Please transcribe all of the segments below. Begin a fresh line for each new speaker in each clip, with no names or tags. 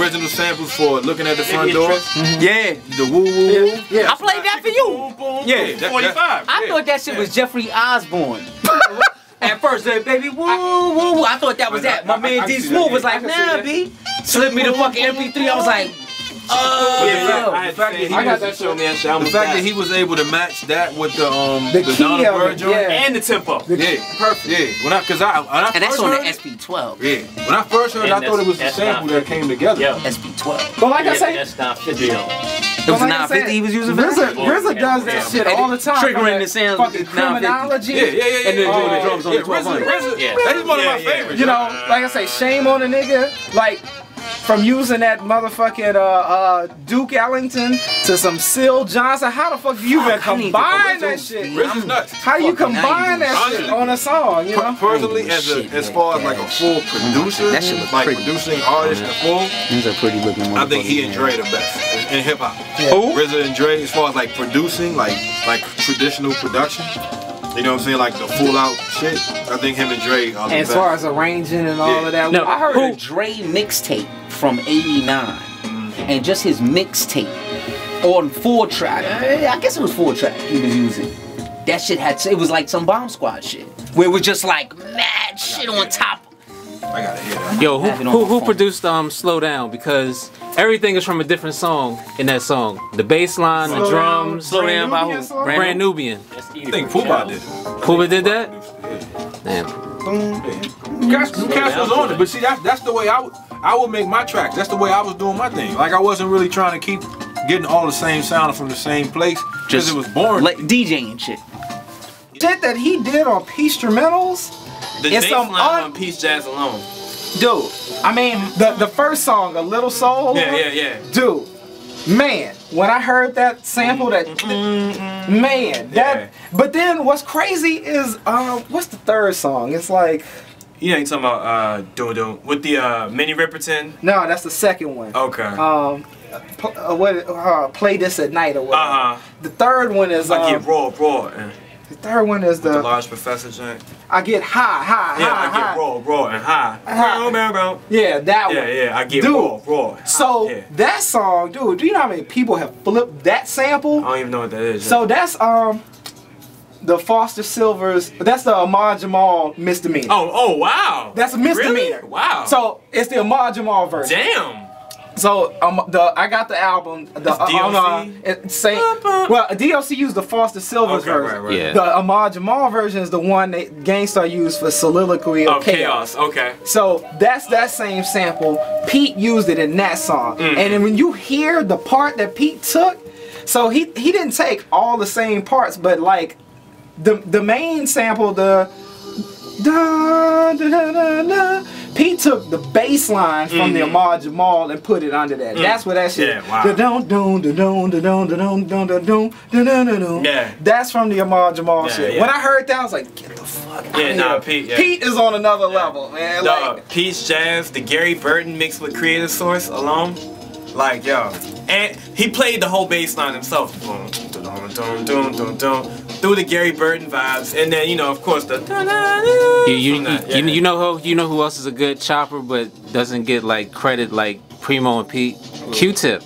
original samples for Looking at the Front Door.
Yeah.
The woo woo.
Yeah. I played that for you.
Boom, boom,
Yeah.
45.
I thought that shit was Jeffrey Osborne. At first, baby, woo, woo, woo. I thought that was that. My man D Smooth was like, nah, B. Slipped me the fucking MP3. I was like,
The fact that he was able to match that with the Donna Bird joint
and the tempo.
Perfect. Yeah. When I
and that's
first
on the
heard it,
SP12.
Yeah. When I first heard it, I thought it was a sample that came together.
SP12.
But like I say,
that's not 50 though.
It was a 950 he was using for that?
RZA does that shit all the time.
Triggering the sounds.
Fucking criminology.
Yeah.
And then doing the drums on the 1200.
That is one of my favorites.
You know, like I say, shame on a nigga. Like, from using that motherfucking Duke Ellington to some Syl Johnson, how the fuck do you even combine that shit?
RZA's nuts.
How do you combine that shit on a song? You know?
Personally, as far as like a full producer,
that shit
like producing artist and full,
These are pretty looking ones.
I think he and Dre the best in hip hop. Who? RZA and Dre, as far as like producing, like traditional production. You know what I'm saying? Like the full out shit. I think him and Dre are the
As
best.
far as arranging and all of that.
No,
I heard
a Dre mixtape from '89, and just his mixtape on 4-track. I guess it was 4-track he was using. That shit it was like some Bomb Squad shit, where it was just like mad shit on top.
I gotta hear that.
Yo, who produced Slow Down? Because everything is from a different song in that song. The bass line, the drums.
Slow Down by who?
Brand Nubian.
I think Pooh did it.
Pooh did that? Damn.
Cash was on it, but see that's the way I would make my tracks. That's the way I was doing my thing. Like I wasn't really trying to keep getting all the same sound from the same place because it was boring.
Like DJing shit.
shit that he did on Peace Instrumentals.
The bass line on Peace Jazz alone.
Dude, I mean the first song, A Little Soul.
Yeah.
Dude, man, when I heard that sample, that man, that. But then what's crazy is what's the third song? It's like.
You ain't talking about Doom with the Minnie Riperton.
No, that's the second one.
Okay.
Play This at Night or whatever. The third one is
I get raw.
The third one is the
Large Professor joint.
I get high.
Yeah, I get raw and high.
Yeah, that one.
Yeah, I get raw.
So that song, dude, do you know how many people have flipped that sample?
I don't even know what that is.
So that's the Foster Silvers. That's the Ahmad Jamal misdemeanor.
Oh wow.
That's a misdemeanor.
Really? Wow.
So it's the Ahmad Jamal version.
Damn.
So I got the album. The DLC used the Foster Silvers version.
Right.
Yeah.
The Ahmad Jamal version is the one that Gangstar used for Soliloquy of Chaos.
Okay.
So that's that same sample. Pete used it in that song. And then when you hear the part that Pete took, so he didn't take all the same parts, but like the main sample, the da da da da da. Pete took the bass line from the Ahmad Jamal and put it under that. That's what that shit.
Yeah, wow.
Yeah. That's from the Ahmad Jamal shit.
Yeah.
When I heard that, I was like, get the fuck out of here.
Pete. Yeah.
Pete is on another level, man.
The Peace Jazz, the Gary Burton mixed with Creative Source alone. Like, yo. And he played the whole bass line himself. Boom, dun, dun, dun, dun, through the Gary Burton vibes. And then, you know, of course, the
you know who else is a good chopper but doesn't get like credit like Primo and Pete? Q-Tip.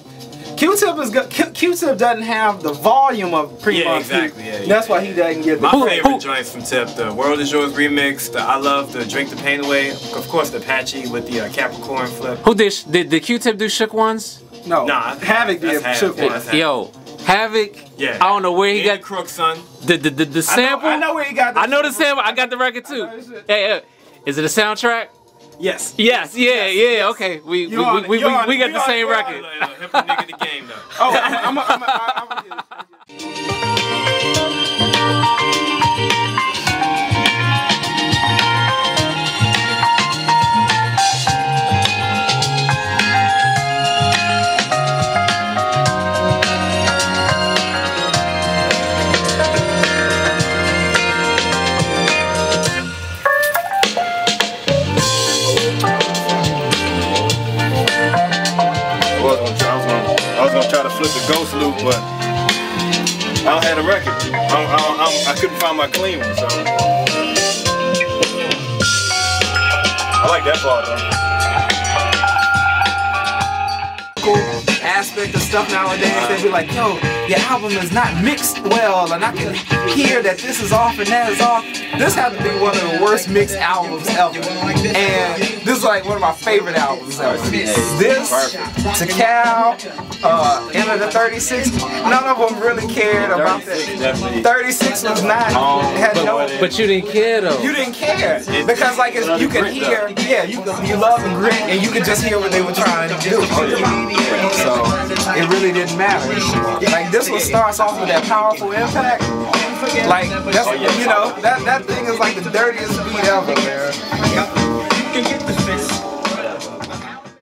Q-Tip is good. Q-Tip doesn't have the volume of Primo.
Exactly.
That's why he doesn't get the
My favorite joints from Tip, the World Is Yours remix, the I Love the Drink the Pain Away, of course the Apache with the Capricorn flip.
Who did the Q-Tip do Shook Ones?
No.
Nah,
Havoc did Shook Ones.
Yo, Havoc.
Yeah.
I don't know where he got
Crook, son.
The sample.
I know where he got.
I know the sample. I got the record too. Hey, is it a soundtrack?
Yes.
Yes. Yeah. Okay. We got the same record.
Hip nigga the game though.
Oh, I'm
I was gonna try to flip the ghost loop, but I don't have a record. I couldn't find my clean one, so I like that part though.
technical aspect of stuff nowadays. They'd be like, yo, your album is not mixed well, and I can hear that this is off and that is off. This had to be one of the worst mixed albums ever. And this is like one of my favorite albums ever. This, Tikal, Enter the 36, none of them really cared about that. 36 was not, had no...
But you didn't care though.
You didn't care. Because like you could hear, yeah, you love and grit, and you could just hear what they were trying to do. So it really didn't matter. Like this one starts off with that powerful impact. Like that's, you know, that thing is like the dirtiest beat ever, man.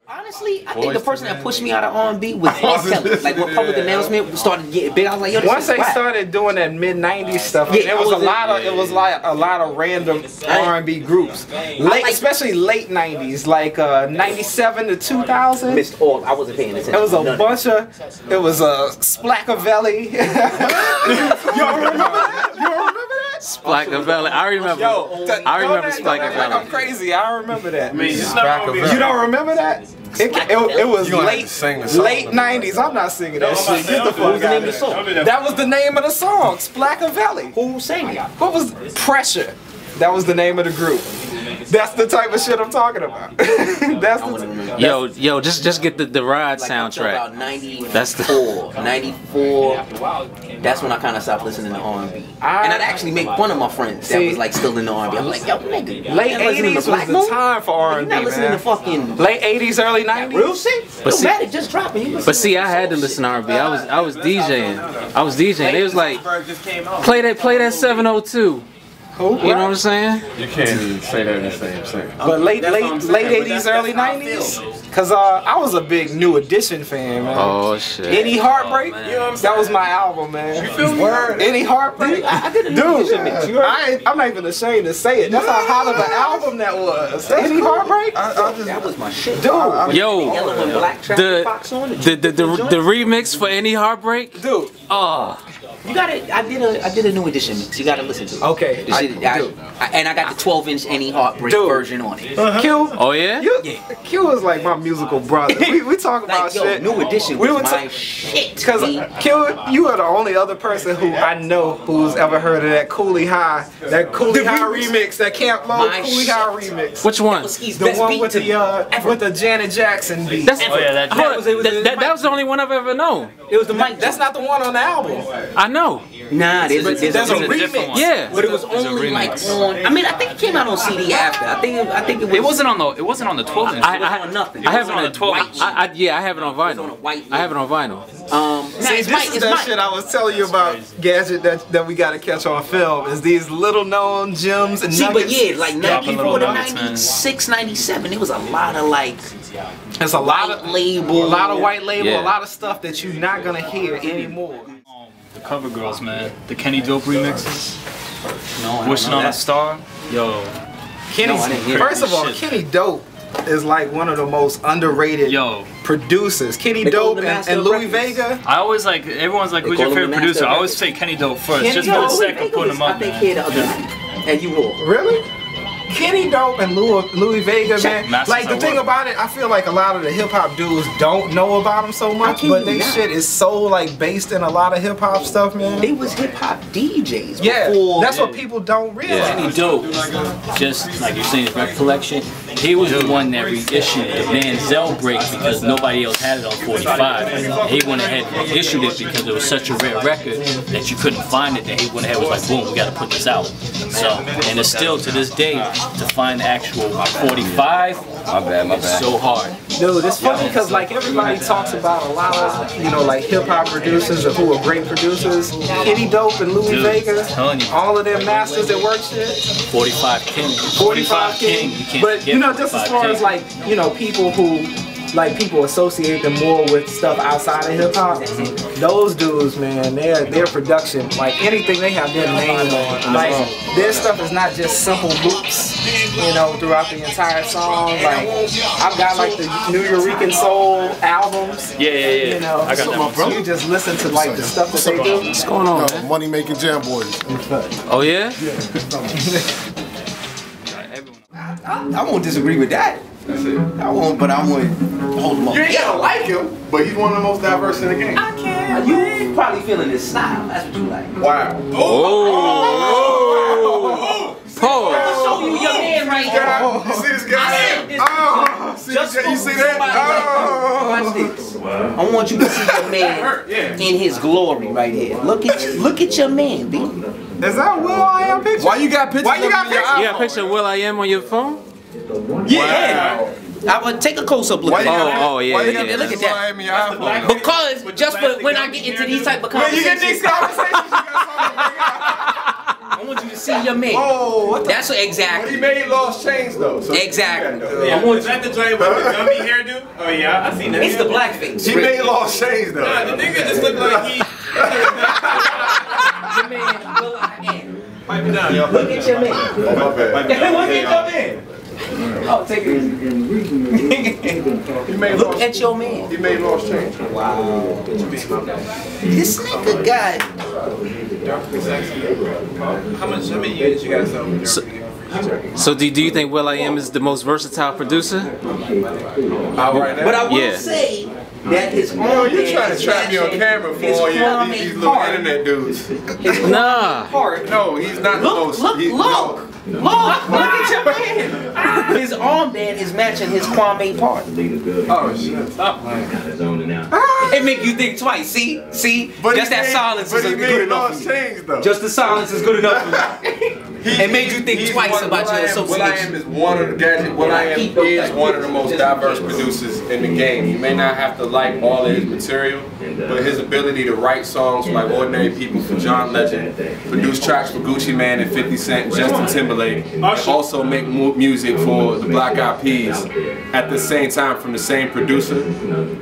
Honestly, I think the person that pushed me out of R&B was R. Kelly. Like when Public Announcement started getting big, I was like, yo, this
once
is
they
whack.
started doing that mid-90s stuff,
Yeah,
it was like a lot of random R&B groups. Especially late 90s, like 97 to 2000.
Missed all. I wasn't paying attention.
It was a bunch of, it was Splackavelli. Y'all remember that? You remember that?
Splackavelli. I remember. I remember Splackavelli.
I'm crazy. I remember that.
Splackavelli.
You don't remember that? It was late 90s. I'm not singing that shit. Get the fuck out of here. That was the name of the song, Splackavelli.
Who sang it?
What was Pressure? That was the name of the group. That's the type of shit I'm talking about. That's the
Yo, just get the Ride
Like
soundtrack.
About 94,
That's the
94. That's when I kind of stopped listening to R&B. And I'd actually make fun of my friends that was like still in the R&B. I'm like, yo, nigga,
late 80s was the time for R&B,
You're not listening
man.
to fucking
Late 80s, early 90s.
real shit.
But see-
Dramatic just dropping.
But see, I had to listen to R&B. I was DJing. They was like, play that 702.
Who?
You know what I'm saying?
You can't even say that in the same sentence.
But late 80s, early 90s? Cause I was a big New Edition fan, man.
Oh shit.
Any Heartbreak? That was my album, man. You feel me? Any Heartbreak?
I did a New Edition mix. You heard?
I'm not even ashamed to say it. That's how hot of an album that was. Any Heartbreak?
That was my shit.
Dude,
Yo,
Yellow and Black Track Fox on it.
the remix for Any Heartbreak?
dude.
Oh,
You got it. I did a New Edition mix. You gotta listen to it.
Okay,
The shit- and I got the 12-inch Any Heartbreak
Dude.
version on it.
Q.
oh yeah.
Q is like my musical brother. We talk about
Like, yo,
shit.
New Edition
We
was
would
my shit.
Cause
B.
Q, you are the only other person who I know who's ever heard of that Cooley High remix, that Camp Low
My
Cooley
shit.
High remix.
Which one?
was Ski's
The
best
one
beat
with
to
with the Janet Jackson beat.
That's,
Oh yeah, that
that was the only one I've ever known.
It was the mic.
That's not the one on the album.
I know.
Nah, there's a
There's a
remix.
remix.
Yeah.
But it was only like on. I mean, I think it came out on CD after. I think it was.
It wasn't on the 12 inch.
I on nothing.
I have it
on
on
the 12
white
inch.
sheet.
I have it on
It was on a
vinyl.
white
I have it on vinyl.
See,
it's
this
Mike.
is
It's
that
Mike.
shit I was telling you about, Gadget, that we gotta catch on film, is these little known gems and
See, but
nuggets.
yeah, like
Dropping
94 to
little nuggets, man.
96, 97, it was a lot of like
It's a lot
white
of
label.
a lot of white label,
Yeah.
a lot of stuff that you're not gonna hear anymore.
The Cover Girls, man. The Kenny Dope remixes.
No, I don't
Wishing
know
on a
that.
Star. Yo.
Kenny's,
No, I didn't hear
first of all,
shit.
Kenny Dope is like one of the most underrated
Yo.
producers. Kenny
They call
Dope
him the master
and
of
Louis
records.
Vega.
I always like, everyone's like,
They
who's
call
your
him
favorite
the master
producer?
of
I always
records.
say Kenny Dope first,
Kenny
just
Dope,
for the
Louis
sake of
Vega
putting
was,
him up,
I think
man.
here the other night. And you all.
Really? Kenny Dope and Louis Vega, man.
Masters
Like the
at
thing
work.
about it, I feel like a lot of the hip hop dudes don't know about them so much,
can
but
you
they
not?
shit is so like based in a lot of hip hop stuff, man.
They was hip hop DJs
Yeah,
before.
that's what people don't realize.
Kenny Dope, just like you're saying, his record collection, he was the one that reissued the Manziel break because nobody else had it on 45. He went ahead and issued it because it was such a rare record that you couldn't find it, that he went ahead and was like, boom, we gotta put this out. So, and it's still to this day, to find the actual 45, it's so hard.
Dude, it's funny because like everybody talks about a lot of, you know, like hip hop producers or who are great producers. Kenny Dope and Louis
Dude,
Vega,
telling you.
all of them masters that work shit.
45 King.
45 King.
You can't
But
forget
you know, just as
45
far
King.
as like, you know, people who like people associate them more with stuff outside of hip hop. Those dudes, man, their production, like anything they have their name on. Like their stuff is not just simple loops, you know, throughout the entire song. Like I've got like the New Eurekan Soul albums.
Yeah.
You know,
I got that one.
so you just listen to like the stuff that they do.
What's going on, man?
Money Making Jam Boys.
Oh yeah?
I won't disagree with that.
That's it.
I won't hold him up.
You ain't gotta like him, but he's one of the most diverse in the game.
You probably feeling his style. That's what you like.
Wow.
Oh. Pause.
Show you your man right here.
You see this guy? You see that?
Watch this. I want you to see your man in his glory right here. Look at your man, B.
Is that Will.i.am picture?
Why you got pictures?
Why you got pictures?
You got a picture of Will.i.am on your phone?
Yeah. I would take a close-up look.
Oh, yeah.
Look at that. Because just for when I get into these type of conversations, I want you to see your man.
Oh,
that's what exactly.
He made Lost Chains though. So
exactly.
Yeah, was that the joint with the gummy hairdo? Oh yeah, I seen that.
It's the blackface.
He made Lost Chains though.
Nah, the nigga just looked like he.
Your man, Will.i.am.
Pipe it down, yo.
Look at your man.
Oh, my bad.
Look at your man. Oh, take it easy. Look at your man.
He made Lost Chains.
Wow. This nigga got.
How many units you got selling?
So do you think Will.i.am is the most versatile producer?
But I will say that his arm.
You trying to trap me on camera for all these little internet dudes?
Nah.
No, he's not the most.
Look at your man. His armband is matching his Kwame part.
Oh shit! Stop playing.
It make you think twice. See,
but
just that silence is good enough. Just the silence is good enough. It made you think twice about your association.
Will.i.am is one of the gadgets. Will.i.am is one of the most diverse producers in the game. You may not have to like all of his material, but his ability to write songs for like Ordinary People for John Legend, produce tracks for Gucci Mane and 50 Cent, Justin Timberlake, and also make music for the Black Eyed Peas at the same time from the same producer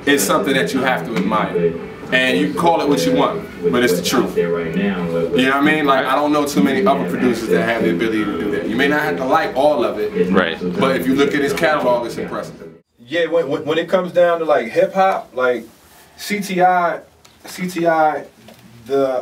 is something that you have to admire. And you can call it what you want, but it's the truth. You know what I mean? Like, I don't know too many other producers that have the ability to do that. You may not have to like all of it,
right?
But if you look at his catalog, it's impressive.
Yeah, when it comes down to like hip hop, like CTI,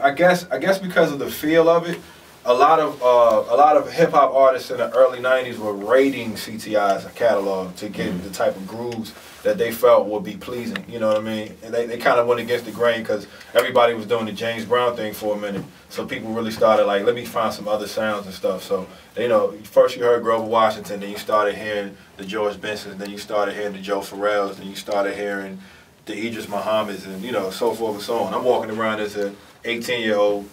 I guess because of the feel of it, a lot of hip hop artists in the early '90s were raiding CTI's catalog to get the type of grooves that they felt would be pleasing. You know what I mean? And they kind of went against the grain because everybody was doing the James Brown thing for a minute. So people really started like, let me find some other sounds and stuff. So, you know, first you heard Grover Washington, then you started hearing the George Bensons, then you started hearing the Joe Farrells, then you started hearing the Idris Muhammad's, and you know, so forth and so on. I'm walking around as an 18-year-old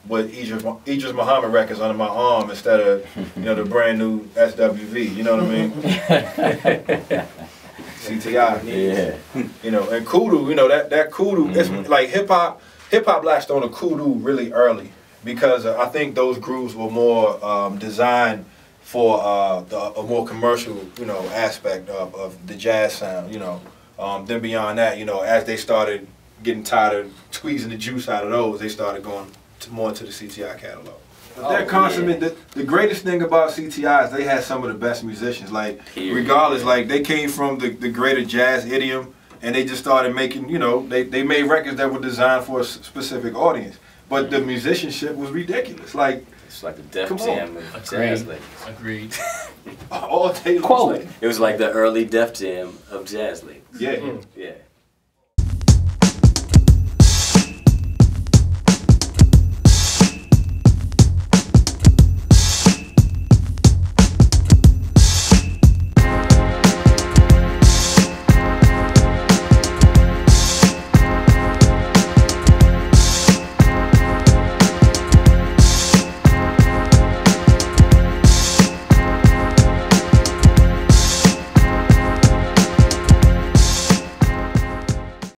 with Idris Muhammad records under my arm instead of, you know, the brand new SWV. You know what I mean? CTI. Yeah. You know, and Kudu, you know, that Kudu, it's like hip hop latched on a Kudu really early because I think those grooves were more designed for a more commercial, you know, aspect of the jazz sound, you know. Then beyond that, you know, as they started getting tired of squeezing the juice out of those, they started going more into the CTI catalog. But they're consummate. The greatest thing about CTI is they had some of the best musicians. Like, regardless, like they came from the greater jazz idiom, and they just started making, you know, they made records that were designed for a specific audience. But the musicianship was ridiculous. Like,
it's like the Def Jam of jazz ladies. Agreed.
All day long.
Quote. It was like the early Def Jam of jazz ladies.
Yeah.
Yeah.